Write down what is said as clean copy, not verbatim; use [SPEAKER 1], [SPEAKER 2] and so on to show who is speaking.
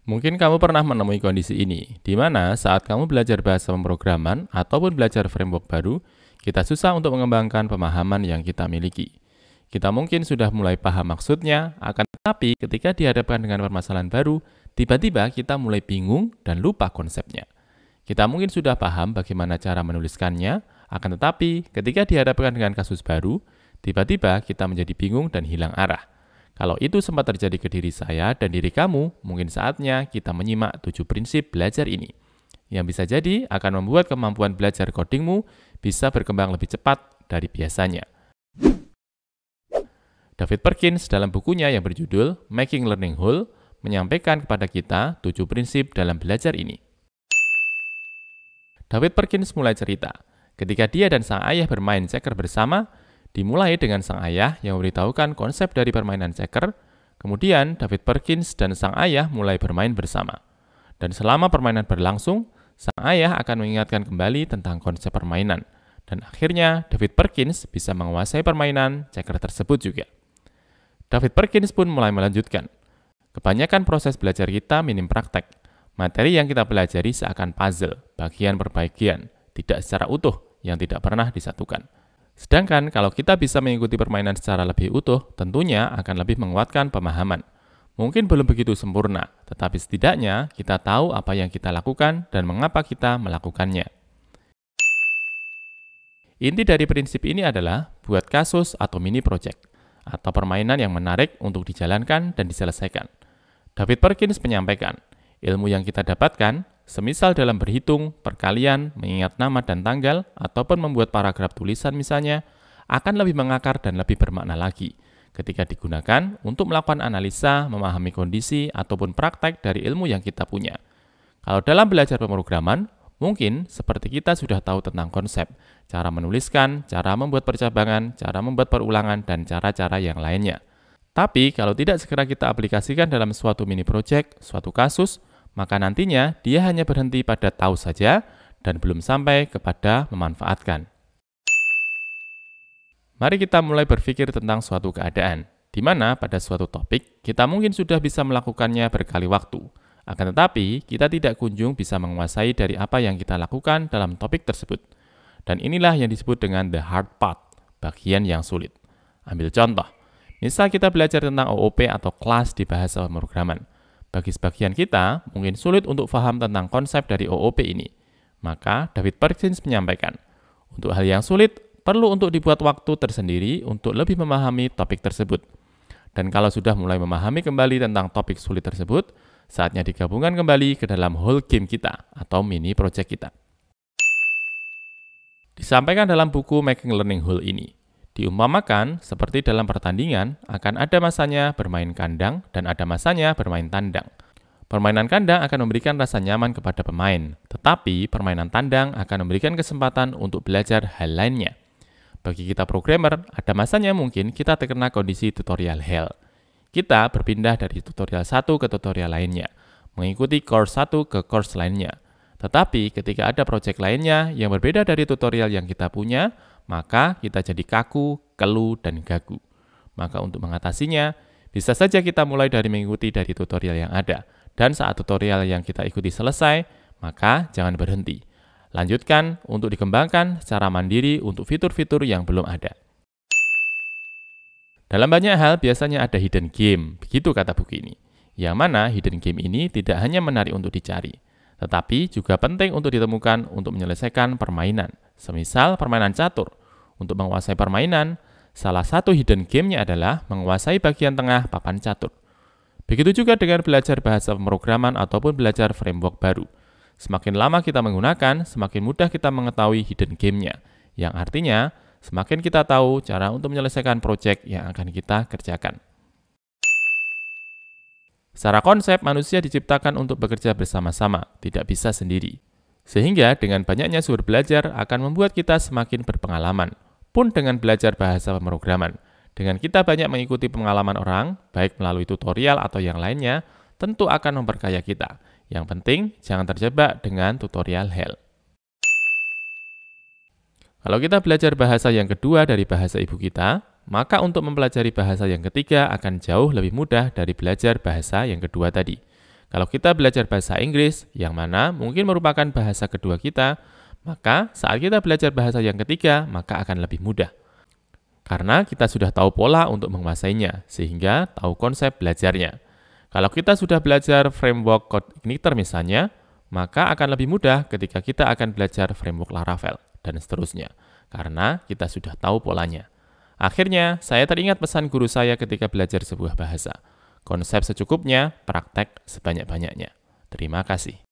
[SPEAKER 1] Mungkin kamu pernah menemui kondisi ini, di mana saat kamu belajar bahasa pemrograman ataupun belajar framework baru, kita susah untuk mengembangkan pemahaman yang kita miliki. Kita mungkin sudah mulai paham maksudnya, akan tetapi ketika dihadapkan dengan permasalahan baru, tiba-tiba kita mulai bingung dan lupa konsepnya. Kita mungkin sudah paham bagaimana cara menuliskannya, akan tetapi ketika dihadapkan dengan kasus baru, tiba-tiba kita menjadi bingung dan hilang arah. Kalau itu sempat terjadi ke diri saya dan diri kamu, mungkin saatnya kita menyimak 7 prinsip belajar ini. Yang bisa jadi akan membuat kemampuan belajar codingmu bisa berkembang lebih cepat dari biasanya. David Perkins dalam bukunya yang berjudul Making Learning Whole menyampaikan kepada kita 7 prinsip dalam belajar ini. David Perkins mulai cerita, ketika dia dan sang ayah bermain checker bersama, dimulai dengan sang ayah yang memberitahukan konsep dari permainan checker, kemudian David Perkins dan sang ayah mulai bermain bersama. Dan selama permainan berlangsung, sang ayah akan mengingatkan kembali tentang konsep permainan. Dan akhirnya David Perkins bisa menguasai permainan checker tersebut juga. David Perkins pun mulai melanjutkan. Kebanyakan proses belajar kita minim praktek. Materi yang kita pelajari seakan puzzle, bagian per bagian, tidak secara utuh, yang tidak pernah disatukan. Sedangkan kalau kita bisa mengikuti permainan secara lebih utuh, tentunya akan lebih menguatkan pemahaman. Mungkin belum begitu sempurna, tetapi setidaknya kita tahu apa yang kita lakukan dan mengapa kita melakukannya. Inti dari prinsip ini adalah buat kasus atau mini project, atau permainan yang menarik untuk dijalankan dan diselesaikan. David Perkins menyampaikan, ilmu yang kita dapatkan, semisal dalam berhitung, perkalian, mengingat nama dan tanggal, ataupun membuat paragraf tulisan misalnya, akan lebih mengakar dan lebih bermakna lagi ketika digunakan untuk melakukan analisa, memahami kondisi, ataupun praktek dari ilmu yang kita punya. Kalau dalam belajar pemrograman, mungkin seperti kita sudah tahu tentang konsep, cara menuliskan, cara membuat percabangan, cara membuat perulangan, dan cara-cara yang lainnya. Tapi kalau tidak segera kita aplikasikan dalam suatu mini project, suatu kasus, maka nantinya dia hanya berhenti pada tahu saja dan belum sampai kepada memanfaatkan. Mari kita mulai berpikir tentang suatu keadaan, di mana pada suatu topik kita mungkin sudah bisa melakukannya berkali waktu. Akan tetapi, kita tidak kunjung bisa menguasai dari apa yang kita lakukan dalam topik tersebut. Dan inilah yang disebut dengan the hard part, bagian yang sulit. Ambil contoh, misal kita belajar tentang OOP atau kelas di bahasa pemrograman. Bagi sebagian kita, mungkin sulit untuk paham tentang konsep dari OOP ini. Maka, David Perkins menyampaikan, untuk hal yang sulit, perlu untuk dibuat waktu tersendiri untuk lebih memahami topik tersebut. Dan kalau sudah mulai memahami kembali tentang topik sulit tersebut, saatnya digabungkan kembali ke dalam whole game kita atau mini project kita. Disampaikan dalam buku Making Learning Whole ini, diumpamakan seperti dalam pertandingan akan ada masanya bermain kandang dan ada masanya bermain tandang. Permainan kandang akan memberikan rasa nyaman kepada pemain, tetapi permainan tandang akan memberikan kesempatan untuk belajar hal lainnya. Bagi kita programmer, ada masanya mungkin kita terkena kondisi tutorial hell. Kita berpindah dari tutorial satu ke tutorial lainnya, mengikuti course satu ke course lainnya. Tetapi ketika ada project lainnya yang berbeda dari tutorial yang kita punya, maka kita jadi kaku, keluh, dan gagu. Maka untuk mengatasinya, bisa saja kita mulai dari mengikuti dari tutorial yang ada. Dan saat tutorial yang kita ikuti selesai, maka jangan berhenti. Lanjutkan untuk dikembangkan secara mandiri untuk fitur-fitur yang belum ada. Dalam banyak hal biasanya ada hidden game, begitu kata buku ini. Yang mana hidden game ini tidak hanya menarik untuk dicari, tetapi juga penting untuk ditemukan untuk menyelesaikan permainan. Semisal permainan catur. Untuk menguasai permainan, salah satu hidden game-nya adalah menguasai bagian tengah papan catur. Begitu juga dengan belajar bahasa pemrograman ataupun belajar framework baru. Semakin lama kita menggunakan, semakin mudah kita mengetahui hidden game-nya. Yang artinya, semakin kita tahu cara untuk menyelesaikan proyek yang akan kita kerjakan. Secara konsep, manusia diciptakan untuk bekerja bersama-sama, tidak bisa sendiri. Sehingga dengan banyaknya sumber belajar akan membuat kita semakin berpengalaman. Pun dengan belajar bahasa pemrograman, dengan kita banyak mengikuti pengalaman orang, baik melalui tutorial atau yang lainnya, tentu akan memperkaya kita. Yang penting, jangan terjebak dengan tutorial hell. Kalau kita belajar bahasa yang kedua dari bahasa ibu kita, maka untuk mempelajari bahasa yang ketiga akan jauh lebih mudah dari belajar bahasa yang kedua tadi. Kalau kita belajar bahasa Inggris, yang mana mungkin merupakan bahasa kedua kita, maka saat kita belajar bahasa yang ketiga, maka akan lebih mudah. Karena kita sudah tahu pola untuk menguasainya, sehingga tahu konsep belajarnya. Kalau kita sudah belajar framework Cogniter misalnya, maka akan lebih mudah ketika kita akan belajar framework Laravel, dan seterusnya. Karena kita sudah tahu polanya. Akhirnya, saya teringat pesan guru saya ketika belajar sebuah bahasa. Konsep secukupnya, praktek sebanyak-banyaknya. Terima kasih.